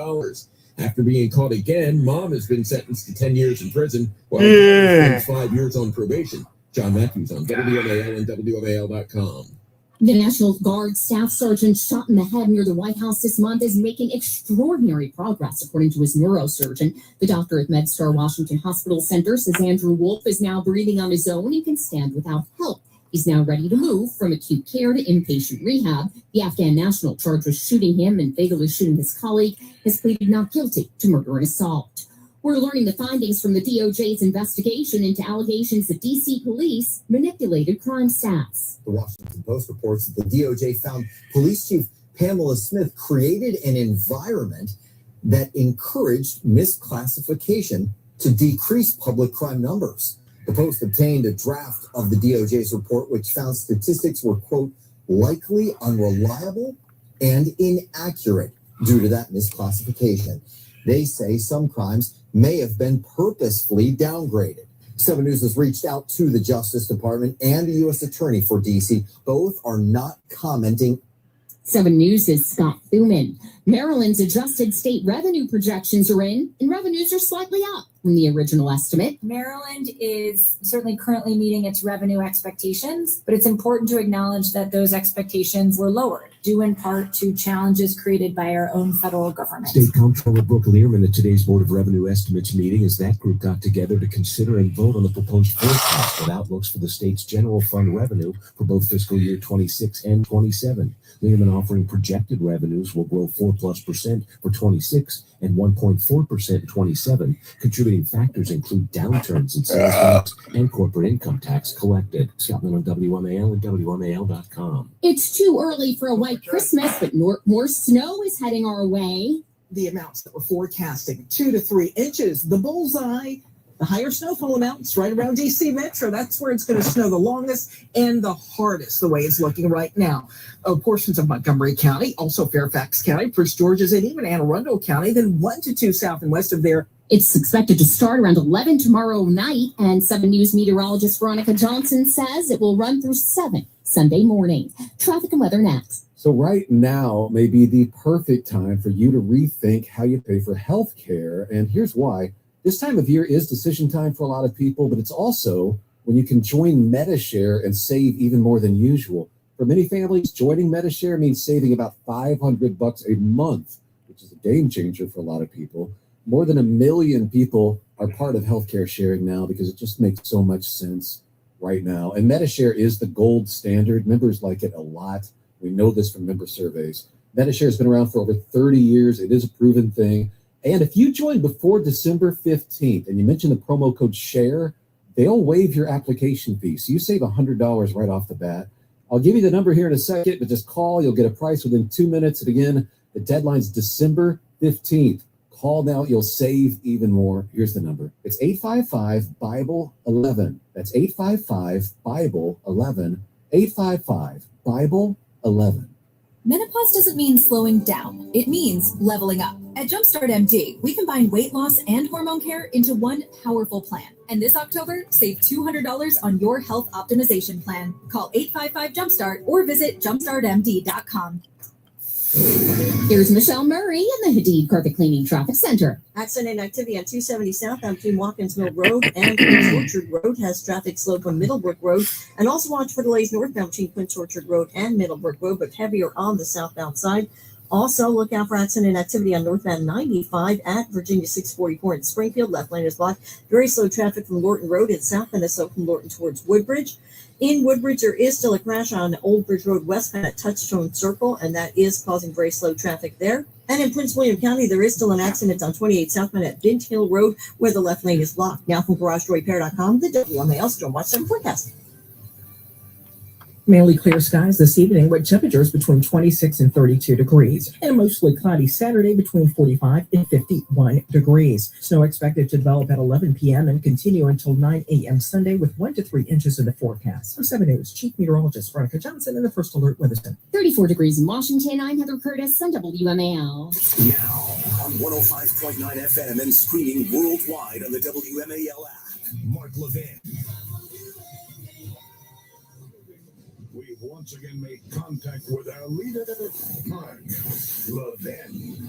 After being caught again, Mom has been sentenced to 10 years in prison, while spends 5 years on probation. John Matthews on WMAL and WMAL.com. The National Guard staff sergeant shot in the head near the White House this month is making extraordinary progress, according to his neurosurgeon. The doctor at MedStar Washington Hospital Center says Andrew Wolf is now breathing on his own and can stand without help. He's now ready to move from acute care to inpatient rehab. The Afghan national charged with shooting him and fatally shooting his colleague has pleaded not guilty to murder and assault. We're learning the findings from the DOJ's investigation into allegations that D.C. police manipulated crime stats. The Washington Post reports that the DOJ found Police Chief Pamela Smith created an environment that encouraged misclassification to decrease public crime numbers. The Post obtained a draft of the DOJ's report, which found statistics were, quote, likely unreliable and inaccurate due to that misclassification. They say some crimes may have been purposefully downgraded. 7 News has reached out to the Justice Department and the U.S. Attorney for D.C. Both are not commenting. 7 News' Scott Thuman. Maryland's adjusted state revenue projections are in, and revenues are slightly up from the original estimate. Maryland is certainly currently meeting its revenue expectations, but it's important to acknowledge that those expectations were lowered, due in part to challenges created by our own federal government. State Comptroller Brooke Learman at today's Board of Revenue Estimates meeting as that group got together to consider and vote on the proposed forecast with outlooks for the state's general fund revenue for both fiscal year 26 and 27. Learman offering projected revenues will grow 4+% for 26 and 1.4% in 27. Contributing factors include downturns in sales tax and corporate income tax collected. Scotland on WMAL and WMAL.com. It's too early for a white Christmas, but more snow is heading our way. The amounts that we're forecasting, 2 to 3 inches. The bullseye, the higher snowfall amounts right around DC Metro. That's where it's going to snow the longest and the hardest, the way it's looking right now. Portions of Montgomery County, also Fairfax County, Prince George's, and even Anne Arundel County, then 1 to 2 south and west of there. It's expected to start around 11 tomorrow night, and 7 News meteorologist Veronica Johnson says it will run through 7 Sunday morning. Traffic and weather next. So right now may be the perfect time for you to rethink how you pay for health care, and here's why. This time of year is decision time for a lot of people, but it's also when you can join MediShare and save even more than usual. For many families, joining MediShare means saving about $500 a month, which is a game changer for a lot of people. More than 1 million people are part of healthcare sharing now because it just makes so much sense right now. And MediShare is the gold standard. Members like it a lot. We know this from member surveys. MediShare has been around for over 30 years. It is a proven thing. And if you join before December 15th and you mention the promo code SHARE, they'll waive your application fee. So you save $100 right off the bat. I'll give you the number here in a second, but just call. You'll get a price within 2 minutes. And again, the deadline's December 15th. Call now. You'll save even more. Here's the number. It's 855-BIBLE-11. That's 855-BIBLE-11. 855-BIBLE-11. Menopause doesn't mean slowing down. It means leveling up. At Jumpstart MD, we combine weight loss and hormone care into one powerful plan. And this October, save $200 on your health optimization plan. Call 855-JUMPSTART or visit jumpstartmd.com. Here's Michelle Murray in the Hadid Carpet Cleaning Traffic Center. Accident activity on 270 southbound between Watkins Mill Road and Quince Orchard Road has traffic slow from Middlebrook Road. And also watch for delays northbound between Quince Orchard Road and Middlebrook Road, but heavier on the southbound side. Also, look out for accident activity on northbound 95 at Virginia 644 in Springfield. Left lane is blocked. Very slow traffic from Lorton Road and south and so from Lorton towards Woodbridge. In Woodbridge, there is still a crash on Old Bridge Road westbound at Touchstone Circle, and that is causing very slow traffic there. And in Prince William County, there is still an accident on 28 southbound at Bint Hill Road, where the left lane is blocked. Now from GarageDoorRepair.com, the WMAL Storm Watch 7 forecast. Mainly clear skies this evening with temperatures between 26 and 32 degrees. And a mostly cloudy Saturday between 45 and 51 degrees. Snow expected to develop at 11 p.m. and continue until 9 a.m. Sunday with 1 to 3 inches in the forecast. I'm 7 News Chief Meteorologist Veronica Johnson in the First Alert Weather Center. 34 degrees in Washington. I'm Heather Curtis on WMAL. Now on 105.9 FM and streaming worldwide on the WMAL app. Mark Levin. We've once again made contact with our leader, Mark Levin.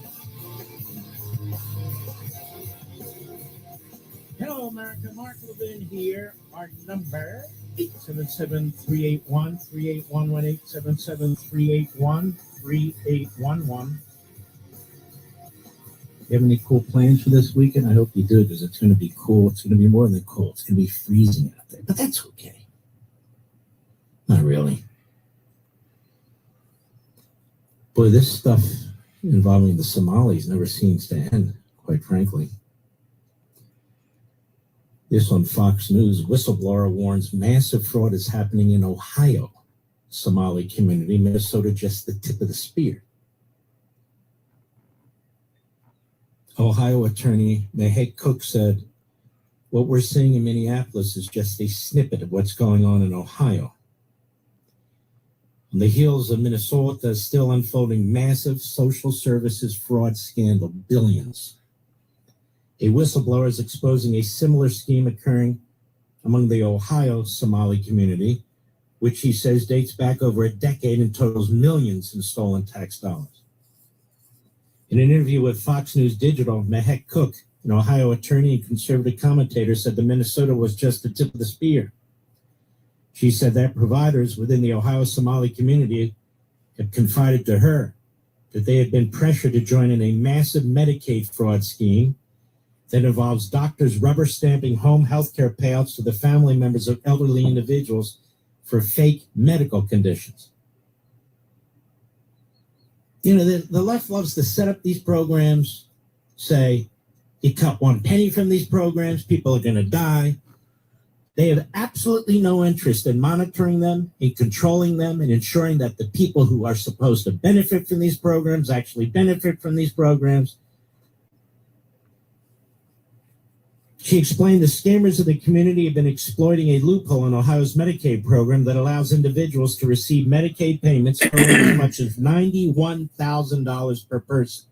Hello, America. Mark Levin here. Our number, 877-381-3811, 877-381-3811. You have any cool plans for this weekend? I hope you do, because it's going to be cool. It's going to be more than cool. It's going to be freezing out there, but that's okay. Not really. Boy, this stuff involving the Somalis never seems to end, quite frankly. This on Fox News, whistleblower warns massive fraud is happening in Ohio Somali community, Minnesota just the tip of the spear. Ohio attorney Hayde Cook said, what we're seeing in Minneapolis is just a snippet of what's going on in Ohio. On the heels of Minnesota is still unfolding massive social services fraud scandal, billions. A whistleblower is exposing a similar scheme occurring among the Ohio Somali community, which he says dates back over a decade and totals millions in stolen tax dollars. In an interview with Fox News Digital, Hayde Cook, an Ohio attorney and conservative commentator, said that Minnesota was just the tip of the spear. She said that providers within the Ohio Somali community had confided to her that they had been pressured to join in a massive Medicaid fraud scheme that involves doctors rubber stamping home health care payouts to the family members of elderly individuals for fake medical conditions. You know, the left loves to set up these programs, say, you cut 1 penny from these programs, people are going to die. They have absolutely no interest in monitoring them, in controlling them, and ensuring that the people who are supposed to benefit from these programs actually benefit from these programs. She explained the scammers of the community have been exploiting a loophole in Ohio's Medicaid program that allows individuals to receive Medicaid payments for as much as $91,000 per person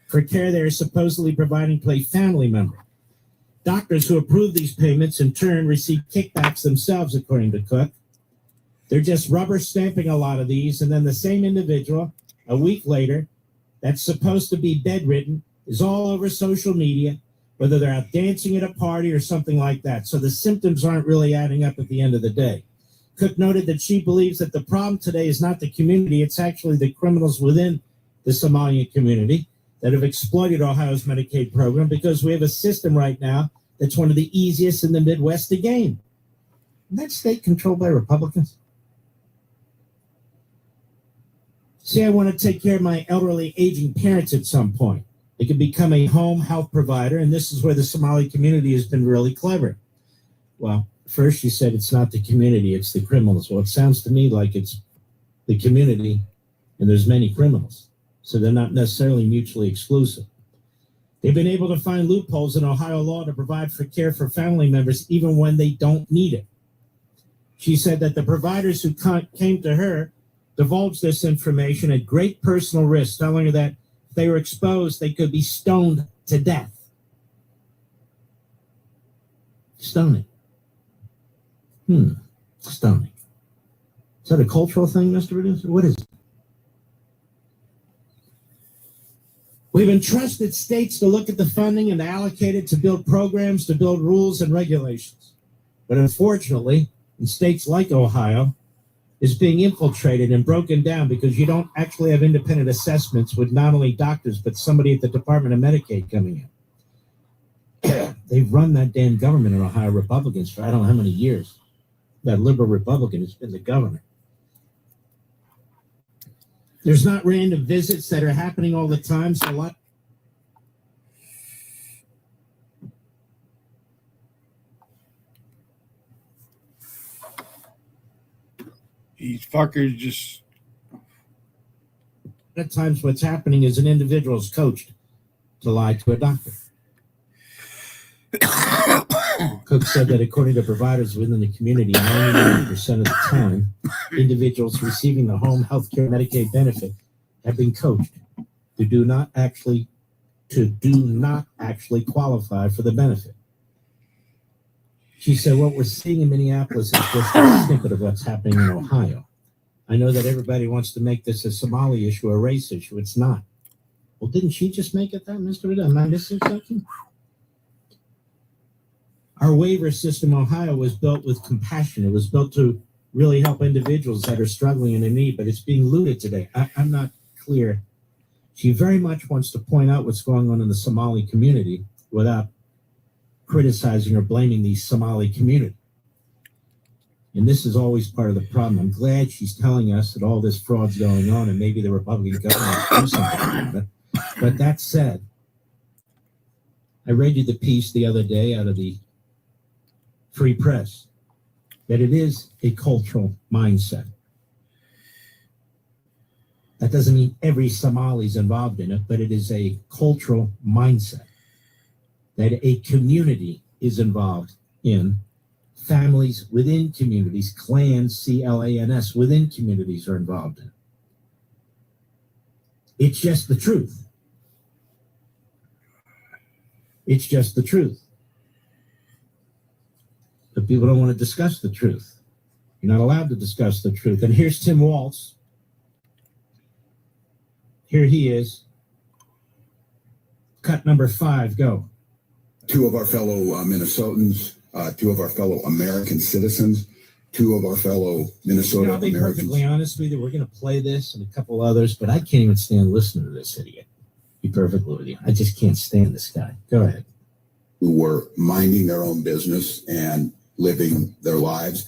for care they are supposedly providing to a family member. Doctors who approve these payments in turn receive kickbacks themselves, according to Cook. They're just rubber stamping a lot of these, and then the same individual, a week later, that's supposed to be bedridden, is all over social media, whether they're out dancing at a party or something like that. So the symptoms aren't really adding up at the end of the day. Cook noted that she believes that the problem today is not the community, it's actually the criminals within the Somalian community that have exploited Ohio's Medicaid program, because we have a system right now that's one of the easiest in the Midwest to gain. And that state controlled by Republicans. See, I want to take care of my elderly aging parents at some point. They could become a home health provider, and this is where the Somali community has been really clever. Well, first she said it's not the community, it's the criminals. Well, it sounds to me like it's the community, and there's many criminals. So they're not necessarily mutually exclusive. They've been able to find loopholes in Ohio law to provide for care for family members even when they don't need it. She said that the providers who came to her divulged this information at great personal risk, telling her that if they were exposed, they could be stoned to death. Stoning. Stoning. Is that a cultural thing, Mr. Producer? What is it? We've entrusted states to look at the funding and allocate it to build programs, to build rules and regulations. But unfortunately, in states like Ohio, it's being infiltrated and broken down because you don't actually have independent assessments with not only doctors, but somebody at the Department of Medicaid coming in. They've run that damn government in Ohio, Republicans, for I don't know how many years. That liberal Republican has been the governor. There's not random visits that are happening all the time, so what? These fuckers just. At times, what's happening is an individual is coached to lie to a doctor. Cook said that according to providers within the community, 99% of the time, individuals receiving the home health care Medicaid benefit have been coached to do not actually qualify for the benefit. She said, what we're seeing in Minneapolis is just a snippet of what's happening in Ohio. I know that everybody wants to make this a Somali issue, a race issue. It's not. Well, didn't she just make it that, Mr. Riddle? Am I missing something? Our waiver system in Ohio was built with compassion. It was built to really help individuals that are struggling and in need, but it's being looted today. I'm not clear. She very much wants to point out what's going on in the Somali community without criticizing or blaming the Somali community. And this is always part of the problem. I'm glad she's telling us that all this fraud's going on and maybe the Republican government will do something about it. But that said, I read you the piece the other day out of the Free Press that it is a cultural mindset. That doesn't mean every Somali's involved in it, but it is a cultural mindset that a community is involved in. Families within communities, clans, C-L-A-N-S, within communities are involved in. It's just the truth. It's just the truth. But people don't want to discuss the truth. You're not allowed to discuss the truth. And here's Tim Walz. Here he is. Cut number 5, go. Two of our fellow Minnesotans, two of our fellow American citizens, two of our fellow Minnesota I'll be Americans. perfectly honest with you. We're going to play this and a couple others, but I can't even stand listening to this idiot. Be perfectly with you. I just can't stand this guy. Go ahead. Who were minding their own business and living their lives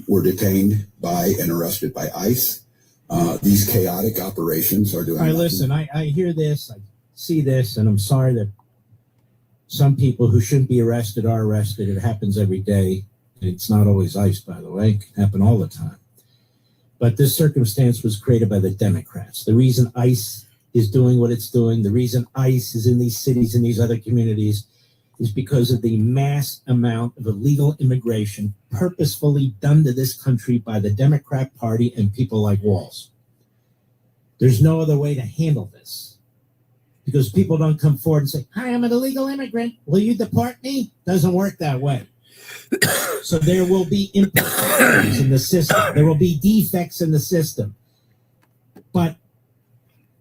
were detained by and arrested by ICE. These chaotic operations are doing. All right, listen, I hear this, I see this, and I'm sorry that some people who shouldn't be arrested are arrested. It happens every day. It's not always ICE, by the way. It can happen all the time. But this circumstance was created by the Democrats. The reason ICE is doing what it's doing, the reason ICE is in these cities and these other communities is because of the mass amount of illegal immigration purposefully done to this country by the Democrat Party and people like Walz. There's no other way to handle this. Because people don't come forward and say, hi, I'm an illegal immigrant. Will you deport me? Doesn't work that way. So there will be imperfections in the system. There will be defects in the system. But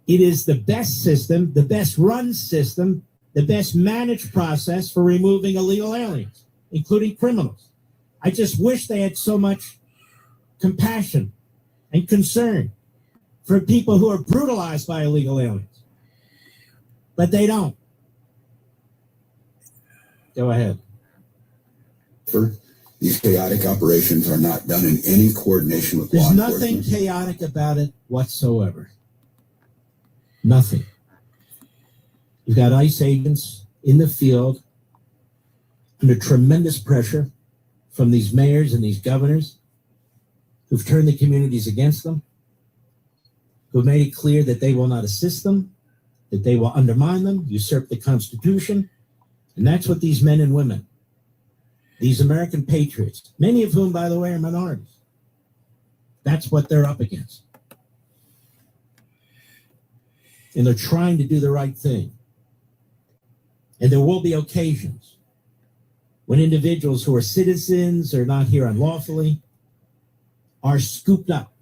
it is the best system, the best run system, the best managed process for removing illegal aliens, including criminals. I just wish they had so much compassion and concern for people who are brutalized by illegal aliens. But they don't. Go ahead. These chaotic operations are not done in any coordination with law There's enforcement. nothing chaotic about it whatsoever. Nothing. You've got ICE agents in the field under tremendous pressure from these mayors and these governors who've turned the communities against them, who've made it clear that they will not assist them, that they will undermine them, usurp the Constitution. And that's what these men and women, these American patriots, many of whom, by the way, are minorities, that's what they're up against. And they're trying to do the right thing. And there will be occasions when individuals who are citizens or not here unlawfully are scooped up.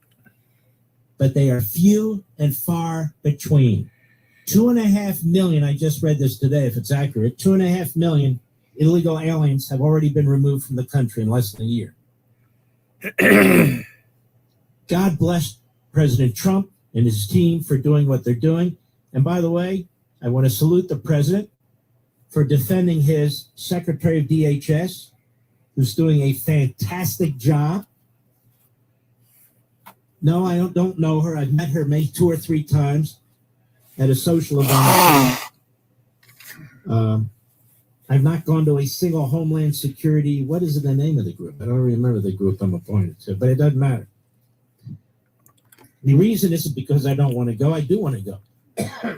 But they are few and far between. 2.5 million, I just read this today, if it's accurate, 2.5 million illegal aliens have already been removed from the country in less than a year. God bless President Trump and his team for doing what they're doing. And by the way, I want to salute the president for defending his Secretary of DHS, who's doing a fantastic job. No, I don't know her. I've met her maybe 2 or 3 times at a social event. I've not gone to a single Homeland Security. What is the name of the group? I don't remember the group I'm appointed to, but it doesn't matter. The reason isn't because I don't want to go. I do want to go.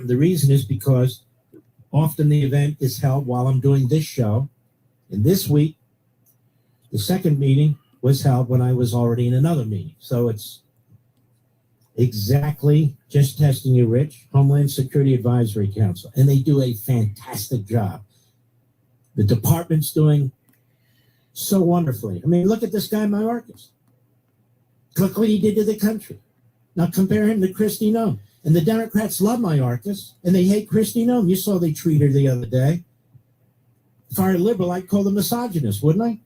The reason is because often the event is held while I'm doing this show. And this week, the second meeting was held when I was already in another meeting. So it's exactly just testing you, Rich, Homeland Security Advisory Council. And they do a fantastic job. The department's doing so wonderfully. I mean, look at this guy, Mayorkas. Look what he did to the country. Now compare him to Kristi Noem. And the Democrats love Mayorkas, and they hate Kristi Noem. You saw they treat her the other day. If I were liberal, I'd call them misogynist, wouldn't I?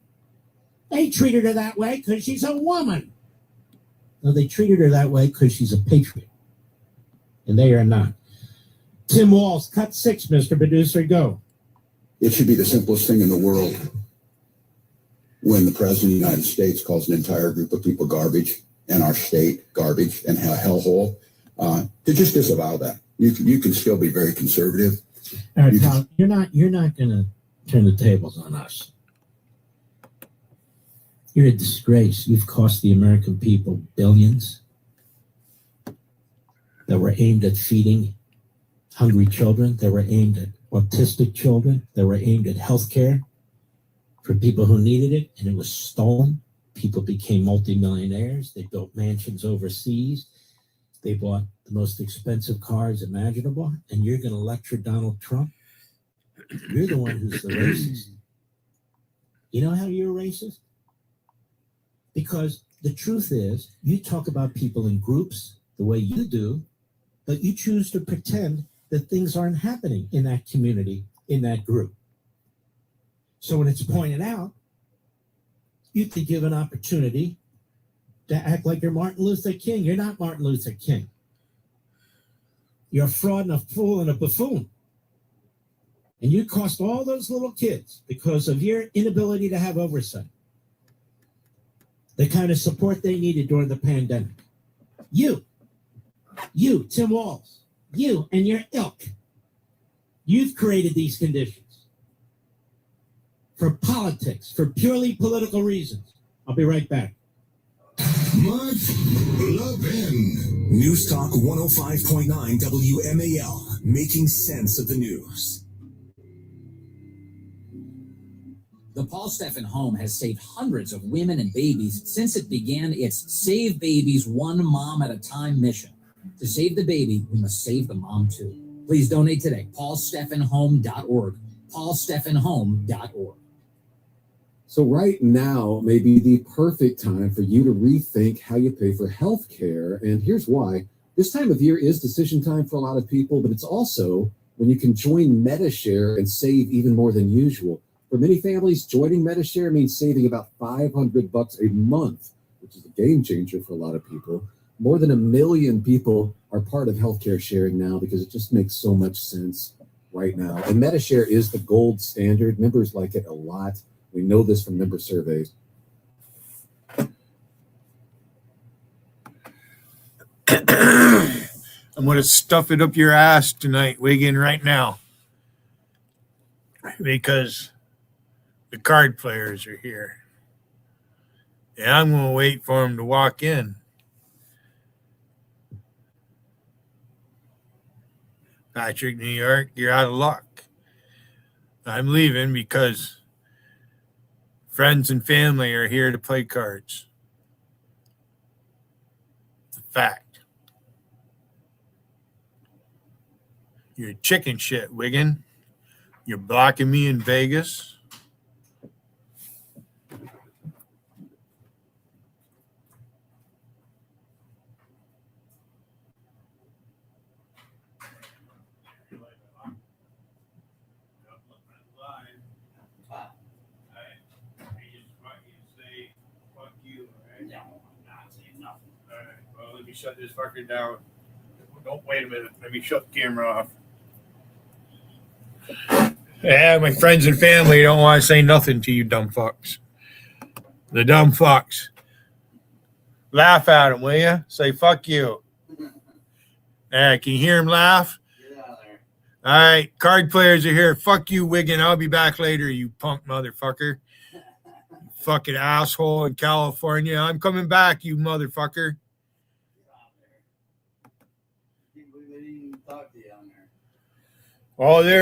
They treated her that way because she's a woman. No, they treated her that way because she's a patriot. And they are not. Tim Walz, cut 6, Mr. Producer, go. It should be the simplest thing in the world when the President of the United States calls an entire group of people garbage and our state garbage and hellhole. To just disavow that. You can still be very conservative. All right, Tom, you're not going to turn the tables on us. You're a disgrace. You've cost the American people billions that were aimed at feeding hungry children, that were aimed at autistic children, that were aimed at health care for people who needed it, and it was stolen. People became multimillionaires. They built mansions overseas. They bought the most expensive cars imaginable, and you're going to lecture Donald Trump? You're the one who's the racist. You know how you're a racist? Because the truth is, you talk about people in groups the way you do, but you choose to pretend that things aren't happening in that community, in that group. So when it's pointed out, you could give an opportunity to act like you're Martin Luther King. You're not Martin Luther King. You're a fraud and a fool and a buffoon. And you cost all those little kids, because of your inability to have oversight, the kind of support they needed during the pandemic. You, Tim Walz, you and your ilk, you've created these conditions for politics, for purely political reasons. I'll be right back. Mark Levin. News Talk 105.9 WMAL, making sense of the news. The Paul Steffen Home has saved hundreds of women and babies since it began its Save Babies One Mom at a Time mission. To save the baby, we must save the mom too. Please donate today. PaulSteffenHome.org. PaulSteffenHome.org. So right now may be the perfect time for you to rethink how you pay for health care. And here's why. This time of year is decision time for a lot of people, but it's also when you can join MediShare and save even more than usual. For many families, joining MediShare means saving about $500 a month, which is a game changer for a lot of people. More than 1 million people are part of healthcare sharing now because it just makes so much sense right now. And MediShare is the gold standard. Members like it a lot. We know this from member surveys. I'm going to stuff it up your ass tonight, Wiggin, right now. Because the card players are here. And I'm going to wait for them to walk in. Patrick, New York, you're out of luck. I'm leaving because friends and family are here to play cards. It's a fact. You're chicken shit, Wiggin. You're blocking me in Vegas. shut this fucker down. Don't wait a minute. Let me shut the camera off. Yeah, my friends and family don't want to say nothing to you dumb fucks. The dumb fucks. Laugh at them, will you? Say fuck you. Can you hear him laugh? All right, card players are here. Fuck you, Wiggin. I'll be back later, you punk motherfucker. You fucking asshole in California. I'm coming back, you motherfucker. Oh, there.